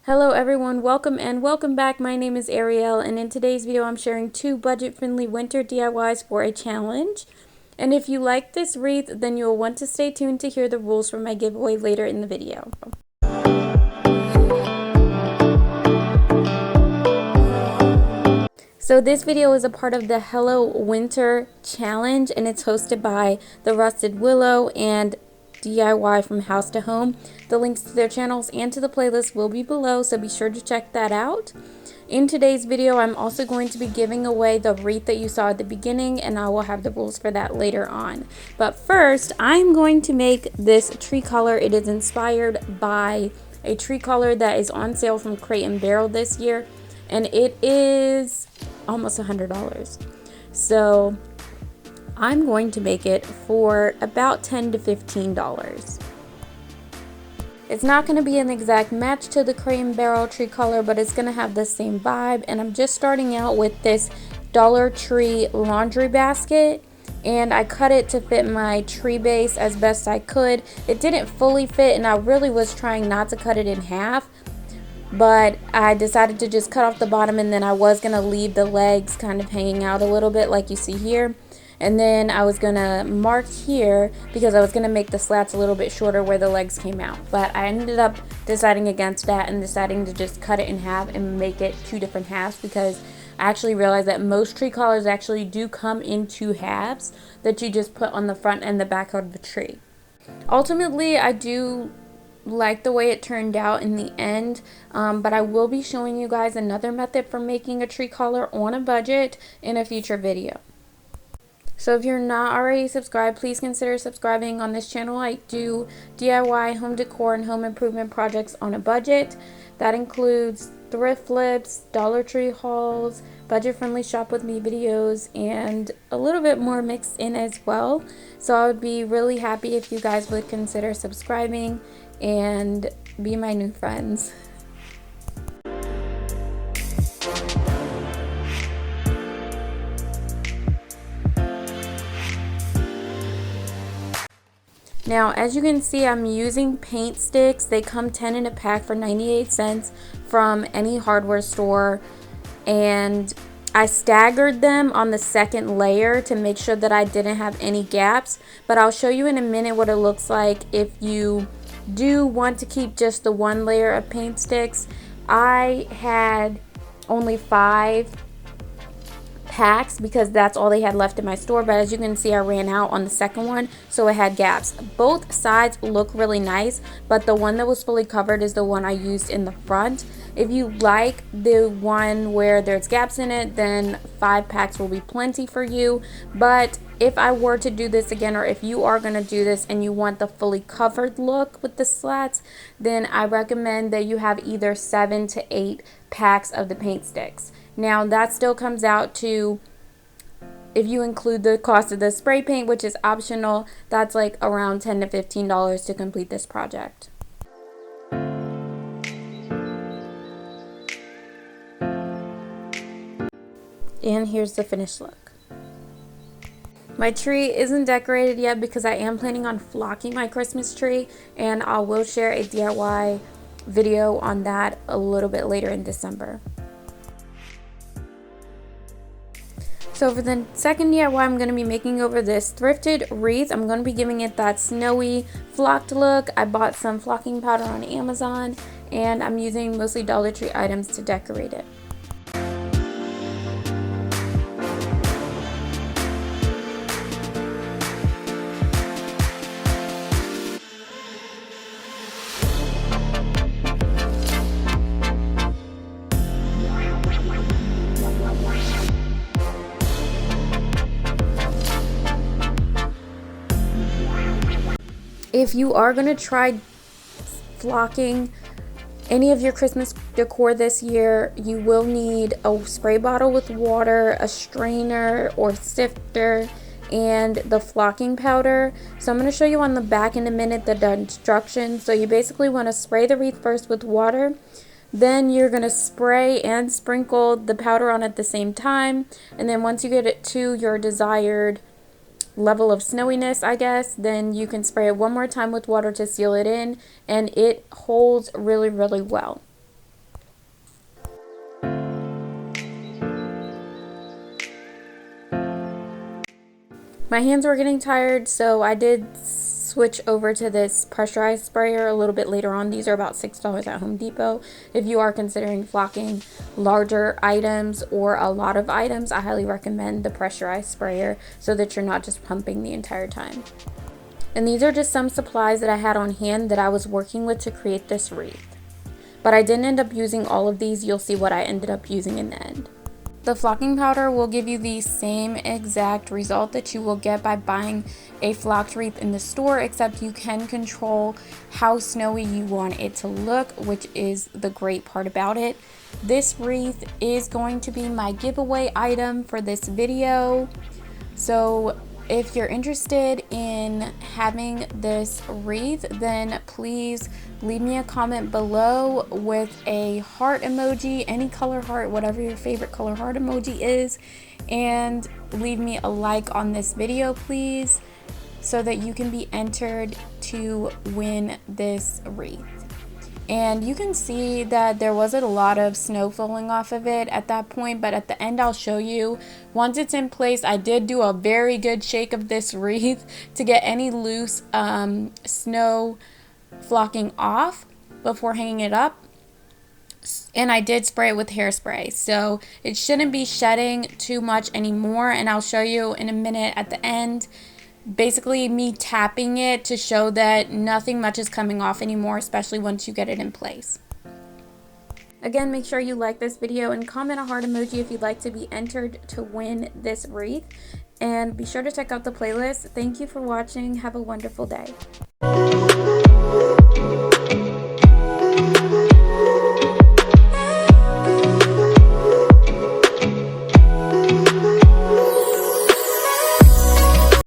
Hello everyone, welcome back. My name is Ariel, and in today's video I'm sharing 2 budget-friendly winter DIYs for a challenge. And if you like this wreath, then you'll want to stay tuned to hear the rules for my giveaway later in the video. So this video is a part of the Hello Winter Challenge, and it's hosted by the Rusted Willow and DIY from House to Home. The links to their channels and to the playlist will be below, so be sure to check that out. In today's video, I'm also going to be giving away the wreath that you saw at the beginning, and I will have the rules for that later on. But first, I'm going to make this tree collar. It is inspired by a tree collar that is on sale from Crate & Barrel this year, and it is almost $100. So I'm going to make it for about $10 to $15. It's not going to be an exact match to the Crate & Barrel tree color, but it's going to have the same vibe. And I'm just starting out with this Dollar Tree laundry basket, and I cut it to fit my tree base as best I could. It didn't fully fit, and I really was trying not to cut it in half, but I decided to just cut off the bottom, and then I was going to leave the legs kind of hanging out a little bit like you see here. And then I was going to mark here because I was going to make the slats a little bit shorter where the legs came out. But I ended up deciding against that and deciding to just cut it in half and make it 2 different halves, because I actually realized that most tree collars actually do come in 2 halves that you just put on the front and the back of the tree. Ultimately, I do like the way it turned out in the end, but I will be showing you guys another method for making a tree collar on a budget in a future video. So if you're not already subscribed, please consider subscribing. On this channel I do DIY, home decor, and home improvement projects on a budget. That includes thrift flips, Dollar Tree hauls, budget-friendly shop with me videos, and a little bit more mixed in as well. So I would be really happy if you guys would consider subscribing and be my new friends. Now, as you can see, I'm using paint sticks. They come 10 in a pack for 98 cents from any hardware store, and I staggered them on the second layer to make sure that I didn't have any gaps, but I'll show you in a minute what it looks like if you do want to keep just the 1 layer of paint sticks. I had only 5 packs because that's all they had left in my store, but as you can see I ran out on the second one, so it had gaps. Both sides look really nice, but the one that was fully covered is the one I used in the front. If you like the one where there's gaps in it, then 5 packs will be plenty for you. But if I were to do this again, or if you are going to do this and you want the fully covered look with the slats, then I recommend that you have either 7 to 8 packs of the paint sticks. Now that still comes out to, if you include the cost of the spray paint, which is optional, that's like around $10 to $15 to complete this project. And here's the finished look. My tree isn't decorated yet because I am planning on flocking my Christmas tree, and I will share a DIY video on that a little bit later in December. So for the second DIY, I'm going to be making over this thrifted wreath. I'm going to be giving it that snowy flocked look. I bought some flocking powder on Amazon, and I'm using mostly Dollar Tree items to decorate it. If you are going to try flocking any of your Christmas decor this year, you will need a spray bottle with water, a strainer or sifter, and the flocking powder. So I'm going to show you on the back in a minute the instructions. So you basically want to spray the wreath first with water. Then you're going to spray and sprinkle the powder on at the same time. And then once you get it to your desired level of snowiness, I guess, then you can spray it one more time with water to seal it in, and it holds really, really well. My hands were getting tired, so I did switch over to this pressurized sprayer a little bit later on. These are about $6 at Home Depot. If you are considering flocking larger items or a lot of items, I highly recommend the pressurized sprayer so that you're not just pumping the entire time. And these are just some supplies that I had on hand that I was working with to create this wreath. But I didn't end up using all of these. You'll see what I ended up using in the end. The flocking powder will give you the same exact result that you will get by buying a flocked wreath in the store, except you can control how snowy you want it to look, which is the great part about it. This wreath is going to be my giveaway item for this video. So if you're interested in having this wreath, then please leave me a comment below with a heart emoji, any color heart, whatever your favorite color heart emoji is, and leave me a like on this video, please, so that you can be entered to win this wreath. And you can see that there wasn't a lot of snow falling off of it at that point, but at the end I'll show you. Once it's in place, I did do a very good shake of this wreath to get any loose snow flocking off before hanging it up. And I did spray it with hairspray, so it shouldn't be shedding too much anymore, and I'll show you in a minute at the end. Basically me tapping it to show that nothing much is coming off anymore, especially once you get it in place. Again, make sure you like this video and comment a heart emoji if you'd like to be entered to win this wreath. And be sure to check out the playlist. Thank you for watching. Have a wonderful day.